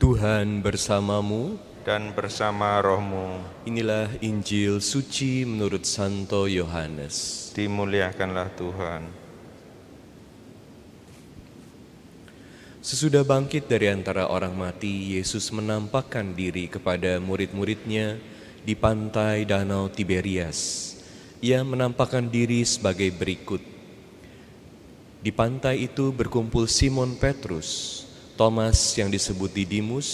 Tuhan bersamamu. Dan bersama rohmu. Inilah Injil suci menurut Santo Yohanes. Dimuliakanlah Tuhan. Sesudah bangkit dari antara orang mati, Yesus menampakkan diri kepada murid-muridnya di pantai Danau Tiberias. Ia menampakkan diri sebagai berikut. Di pantai itu berkumpul Simon Petrus, Thomas yang disebut Didimus,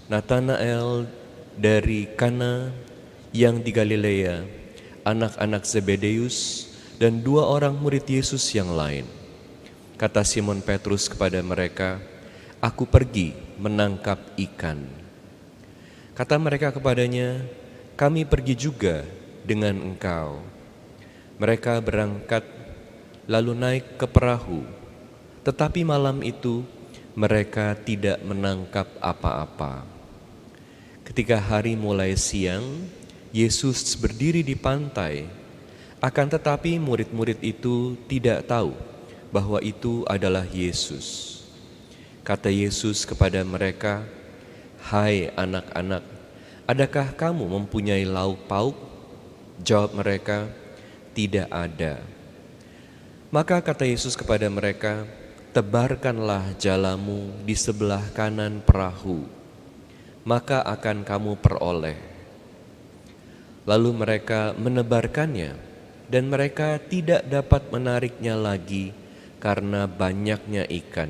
Natanael dari Kana yang di Galilea, anak-anak Zebedeus, dan 2 orang murid Yesus yang lain. Kata Simon Petrus kepada mereka, "Aku pergi menangkap ikan." Kata mereka kepadanya, "Kami pergi juga dengan engkau." Mereka berangkat lalu naik ke perahu, tetapi malam itu mereka tidak menangkap apa-apa. Ketika hari mulai siang, Yesus berdiri di pantai, akan tetapi murid-murid itu tidak tahu bahwa itu adalah Yesus. Kata Yesus kepada mereka, "Hai anak-anak, adakah kamu mempunyai lauk pauk?" Jawab mereka, "Tidak ada." Maka kata Yesus kepada mereka, "Tebarkanlah jalamu di sebelah kanan perahu, maka akan kamu peroleh." Lalu mereka menebarkannya, dan mereka tidak dapat menariknya lagi karena banyaknya ikan.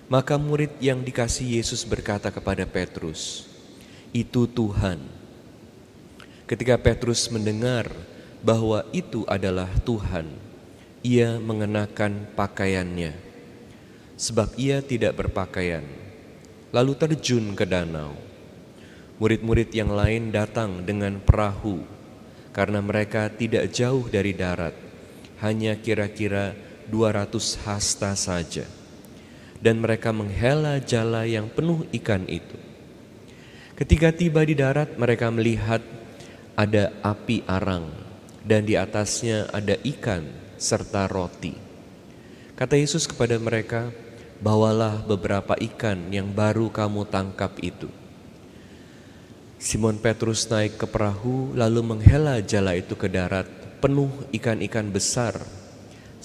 Maka murid yang dikasihi Yesus berkata kepada Petrus, "Itu Tuhan." Ketika Petrus mendengar bahwa itu adalah Tuhan, ia mengenakan pakaiannya, sebab ia tidak berpakaian, lalu terjun ke danau. Murid-murid yang lain datang dengan perahu, karena mereka tidak jauh dari darat, hanya kira-kira 200 hasta saja. Dan mereka menghela jala yang penuh ikan itu. Ketika tiba di darat, mereka melihat ada api arang, dan di atasnya ada ikan serta roti. Kata Yesus kepada mereka, "Bawalah beberapa ikan yang baru kamu tangkap itu." Simon Petrus naik ke perahu lalu menghela jala itu ke darat penuh ikan-ikan besar,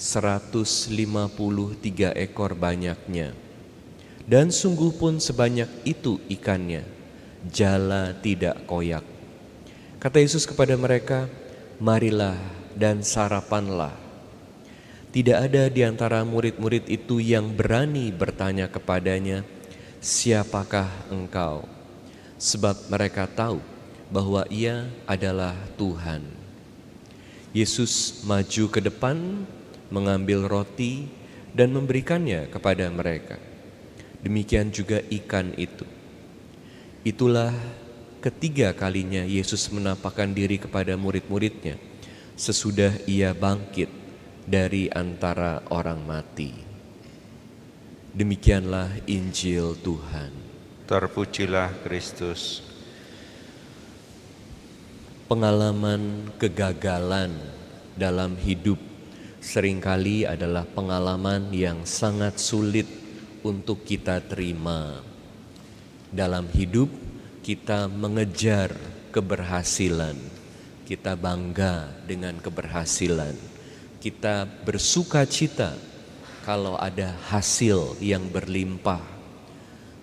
153 ekor banyaknya. Dan sungguh pun sebanyak itu ikannya, jala tidak koyak. Kata Yesus kepada mereka, "Marilah dan sarapanlah." Tidak ada di antara murid-murid itu yang berani bertanya kepadanya, "Siapakah engkau?" Sebab mereka tahu bahwa ia adalah Tuhan. Yesus maju ke depan, mengambil roti dan memberikannya kepada mereka. Demikian juga ikan itu. Itulah ketiga kalinya Yesus menampakkan diri kepada murid-muridnya sesudah ia bangkit dari antara orang mati. Demikianlah Injil Tuhan. Terpujilah Kristus. Pengalaman kegagalan dalam hidup seringkali adalah pengalaman yang sangat sulit untuk kita terima. Dalam hidup kita mengejar keberhasilan, kita bangga dengan keberhasilan. Kita bersuka cita kalau ada hasil yang berlimpah.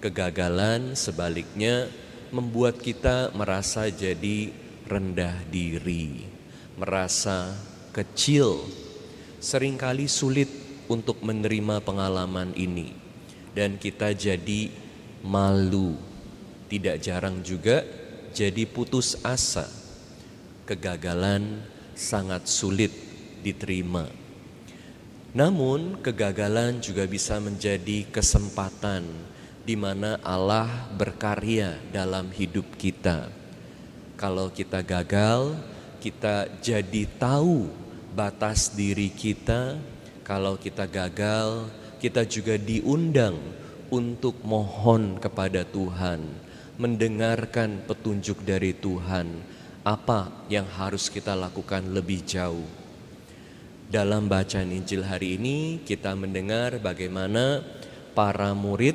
Kegagalan sebaliknya membuat kita merasa jadi rendah diri, merasa kecil. Seringkali sulit untuk menerima pengalaman ini, dan kita jadi malu. Tidak jarang juga jadi putus asa. Kegagalan sangat sulit diterima. Namun kegagalan juga bisa menjadi kesempatan di mana Allah berkarya dalam hidup kita. Kalau kita gagal, kita jadi tahu batas diri kita. Kalau kita gagal, kita juga diundang untuk mohon kepada Tuhan, mendengarkan petunjuk dari Tuhan, apa yang harus kita lakukan lebih jauh. Dalam bacaan Injil hari ini kita mendengar bagaimana para murid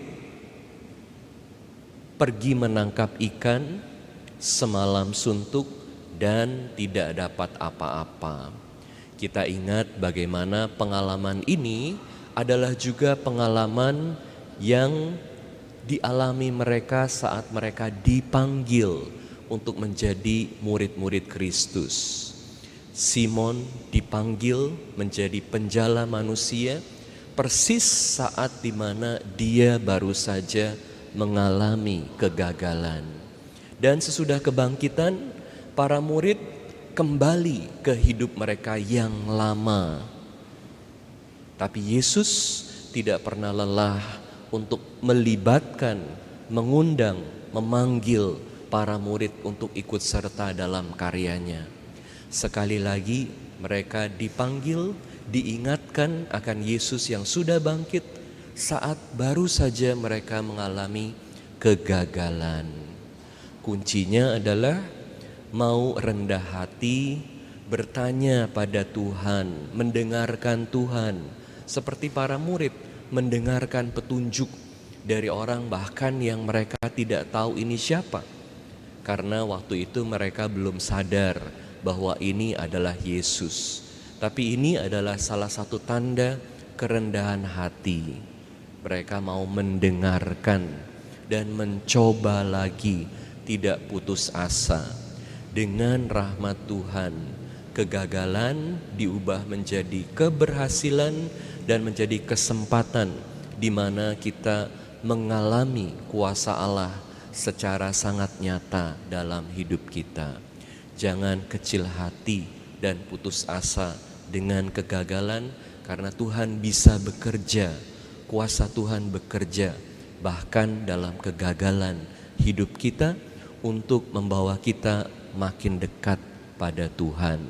pergi menangkap ikan, semalam suntuk dan tidak dapat apa-apa. Kita ingat bagaimana pengalaman ini adalah juga pengalaman yang dialami mereka saat mereka dipanggil untuk menjadi murid-murid Kristus. Simon dipanggil menjadi penjala manusia persis saat dimana dia baru saja mengalami kegagalan. Dan sesudah kebangkitan, para murid kembali ke hidup mereka yang lama. Tapi Yesus tidak pernah lelah untuk melibatkan, mengundang, memanggil para murid untuk ikut serta dalam karyanya. Sekali lagi mereka dipanggil, diingatkan akan Yesus yang sudah bangkit saat baru saja mereka mengalami kegagalan. Kuncinya adalah mau rendah hati, bertanya pada Tuhan, mendengarkan Tuhan, seperti para murid mendengarkan petunjuk dari orang bahkan yang mereka tidak tahu ini siapa. Karena waktu itu mereka belum sadar bahwa ini adalah Yesus. Tapi ini adalah salah satu tanda kerendahan hati. Mereka mau mendengarkan dan mencoba lagi, tidak putus asa. Dengan rahmat Tuhan, kegagalan diubah menjadi keberhasilan dan menjadi kesempatan di mana kita mengalami kuasa Allah secara sangat nyata dalam hidup kita. Jangan kecil hati dan putus asa dengan kegagalan, karena Tuhan bisa bekerja, kuasa Tuhan bekerja bahkan dalam kegagalan hidup kita untuk membawa kita makin dekat pada Tuhan.